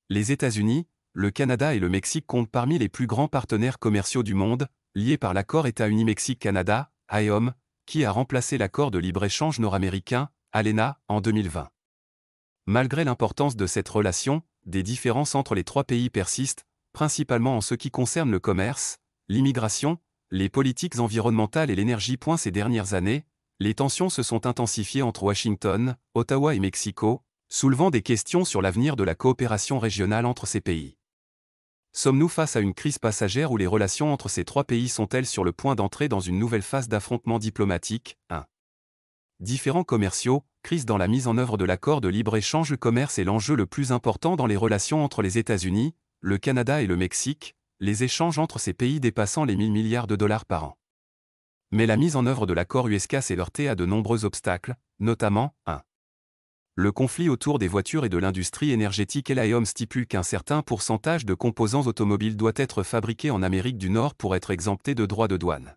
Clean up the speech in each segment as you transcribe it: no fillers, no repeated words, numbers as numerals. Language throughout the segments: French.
Les États-Unis, le Canada et le Mexique comptent parmi les plus grands partenaires commerciaux du monde, liés par l'accord États-Unis-Mexique-Canada, AEOM, qui a remplacé l'accord de libre-échange nord-américain, ALENA, en 2020. Malgré l'importance de cette relation, des différences entre les trois pays persistent, principalement en ce qui concerne le commerce, l'immigration, les politiques environnementales et l'énergie. Ces dernières années, les tensions se sont intensifiées entre Washington, Ottawa et Mexico, soulevant des questions sur l'avenir de la coopération régionale entre ces pays. Sommes-nous face à une crise passagère ou les relations entre ces trois pays sont-elles sur le point d'entrer dans une nouvelle phase d'affrontement diplomatique? 1. Différends commerciaux, crise dans la mise en œuvre de l'accord de libre-échange. Le commerce est l'enjeu le plus important dans les relations entre les États-Unis, le Canada et le Mexique, les échanges entre ces pays dépassant les 1 000 milliards de dollars par an. Mais la mise en œuvre de l'accord USCA s'est heurtée à de nombreux obstacles, notamment 1. Le conflit autour des voitures et de l'industrie énergétique. L'AEOM stipule qu'un certain pourcentage de composants automobiles doit être fabriqué en Amérique du Nord pour être exempté de droits de douane.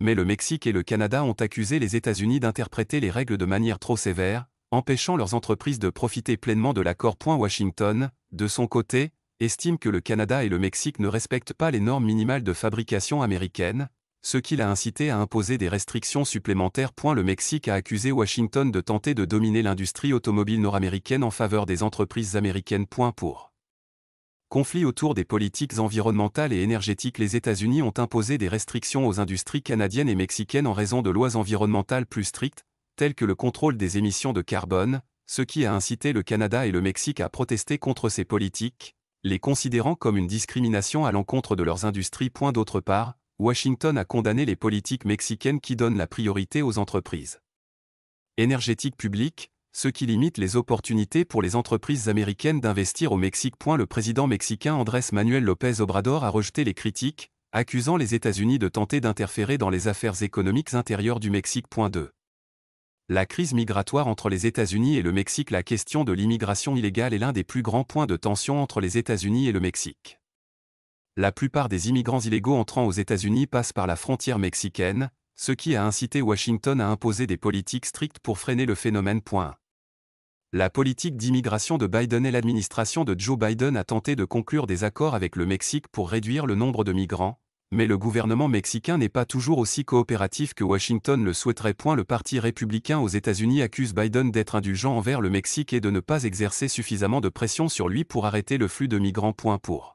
Mais le Mexique et le Canada ont accusé les États-Unis d'interpréter les règles de manière trop sévère, empêchant leurs entreprises de profiter pleinement de l'accord. Washington, de son côté, estime que le Canada et le Mexique ne respectent pas les normes minimales de fabrication américaines, ce qui l'a incité à imposer des restrictions supplémentaires. Le Mexique a accusé Washington de tenter de dominer l'industrie automobile nord-américaine en faveur des entreprises américaines. Conflit autour des politiques environnementales et énergétiques. Les États-Unis ont imposé des restrictions aux industries canadiennes et mexicaines en raison de lois environnementales plus strictes, telles que le contrôle des émissions de carbone, ce qui a incité le Canada et le Mexique à protester contre ces politiques, les considérant comme une discrimination à l'encontre de leurs industries. D'autre part, Washington a condamné les politiques mexicaines qui donnent la priorité aux entreprises énergétiques publiques, ce qui limite les opportunités pour les entreprises américaines d'investir au Mexique. Le président mexicain Andrés Manuel López Obrador a rejeté les critiques, accusant les États-Unis de tenter d'interférer dans les affaires économiques intérieures du Mexique. 2. La crise migratoire entre les États-Unis et le Mexique. La question de l'immigration illégale est l'un des plus grands points de tension entre les États-Unis et le Mexique. La plupart des immigrants illégaux entrant aux États-Unis passent par la frontière mexicaine, ce qui a incité Washington à imposer des politiques strictes pour freiner le phénomène. La politique d'immigration de Biden et l'administration de Joe Biden a tenté de conclure des accords avec le Mexique pour réduire le nombre de migrants, mais le gouvernement mexicain n'est pas toujours aussi coopératif que Washington le souhaiterait. Le Parti républicain aux États-Unis accuse Biden d'être indulgent envers le Mexique et de ne pas exercer suffisamment de pression sur lui pour arrêter le flux de migrants. Pour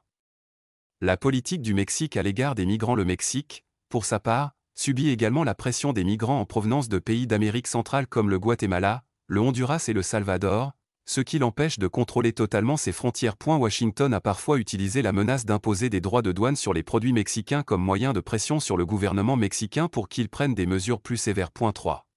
la politique du Mexique à l'égard des migrants. Le Mexique, pour sa part, subit également la pression des migrants en provenance de pays d'Amérique centrale comme le Guatemala, le Honduras et le Salvador, ce qui l'empêche de contrôler totalement ses frontières. Washington a parfois utilisé la menace d'imposer des droits de douane sur les produits mexicains comme moyen de pression sur le gouvernement mexicain pour qu'il prenne des mesures plus sévères. 3.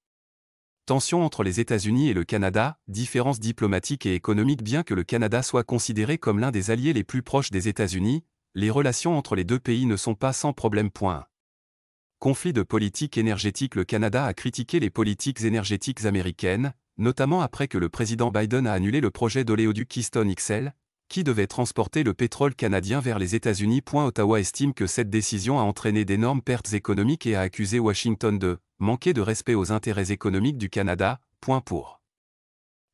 Tensions entre les États-Unis et le Canada, différences diplomatiques et économiques. Bien que le Canada soit considéré comme l'un des alliés les plus proches des États-Unis, les relations entre les deux pays ne sont pas sans problème. Conflit de politique énergétique. Le Canada a critiqué les politiques énergétiques américaines, notamment après que le président Biden a annulé le projet d'oléoduc Keystone XL, qui devait transporter le pétrole canadien vers les États-Unis. Ottawa estime que cette décision a entraîné d'énormes pertes économiques et a accusé Washington de manquer de respect aux intérêts économiques du Canada. Pour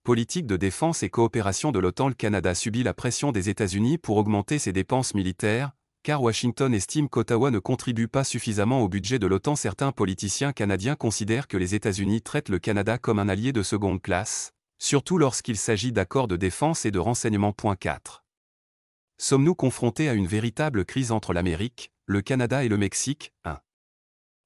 politique de défense et coopération de l'OTAN. Le Canada subit la pression des États-Unis pour augmenter ses dépenses militaires, car Washington estime qu'Ottawa ne contribue pas suffisamment au budget de l'OTAN. Certains politiciens canadiens considèrent que les États-Unis traitent le Canada comme un allié de seconde classe, surtout lorsqu'il s'agit d'accords de défense et de renseignement. 4. Sommes-nous confrontés à une véritable crise entre l'Amérique, le Canada et le Mexique? 1.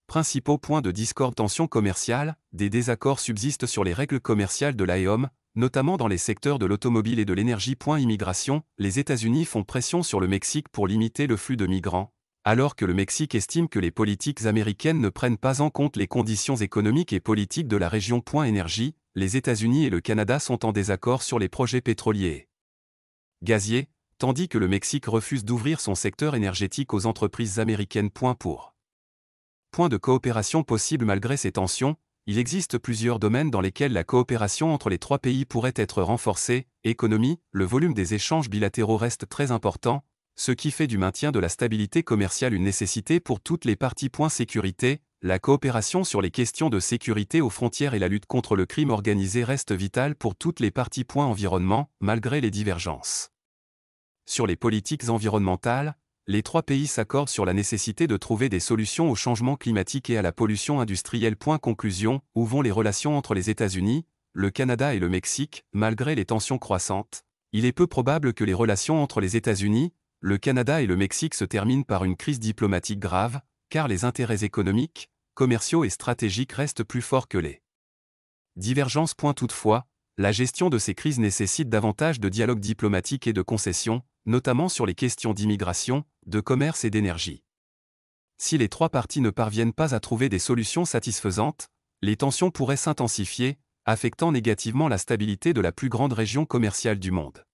Principaux points de discorde. Tensions commerciales. Des désaccords subsistent sur les règles commerciales de l'AEOM, notamment dans les secteurs de l'automobile et de l'énergie. Immigration. Les États-Unis font pression sur le Mexique pour limiter le flux de migrants, alors que le Mexique estime que les politiques américaines ne prennent pas en compte les conditions économiques et politiques de la région. Énergie. Les États-Unis et le Canada sont en désaccord sur les projets pétroliers et gaziers, tandis que le Mexique refuse d'ouvrir son secteur énergétique aux entreprises américaines. Pour point de coopération possible. Malgré ces tensions, il existe plusieurs domaines dans lesquels la coopération entre les trois pays pourrait être renforcée. Économie, le volume des échanges bilatéraux reste très important, ce qui fait du maintien de la stabilité commerciale une nécessité pour toutes les parties. Sécurité, la coopération sur les questions de sécurité aux frontières et la lutte contre le crime organisé reste vitale pour toutes les parties. Environnement, malgré les divergences Sur les politiques environnementales, les trois pays s'accordent sur la nécessité de trouver des solutions au changement climatique et à la pollution industrielle. Conclusion, où vont les relations entre les États-Unis, le Canada et le Mexique, malgré les tensions croissantes? Il est peu probable que les relations entre les États-Unis, le Canada et le Mexique se terminent par une crise diplomatique grave, car les intérêts économiques, commerciaux et stratégiques restent plus forts que les divergences. Toutefois, la gestion de ces crises nécessite davantage de dialogue diplomatique et de concessions, notamment sur les questions d'immigration, de commerce et d'énergie. Si les trois parties ne parviennent pas à trouver des solutions satisfaisantes, les tensions pourraient s'intensifier, affectant négativement la stabilité de la plus grande région commerciale du monde.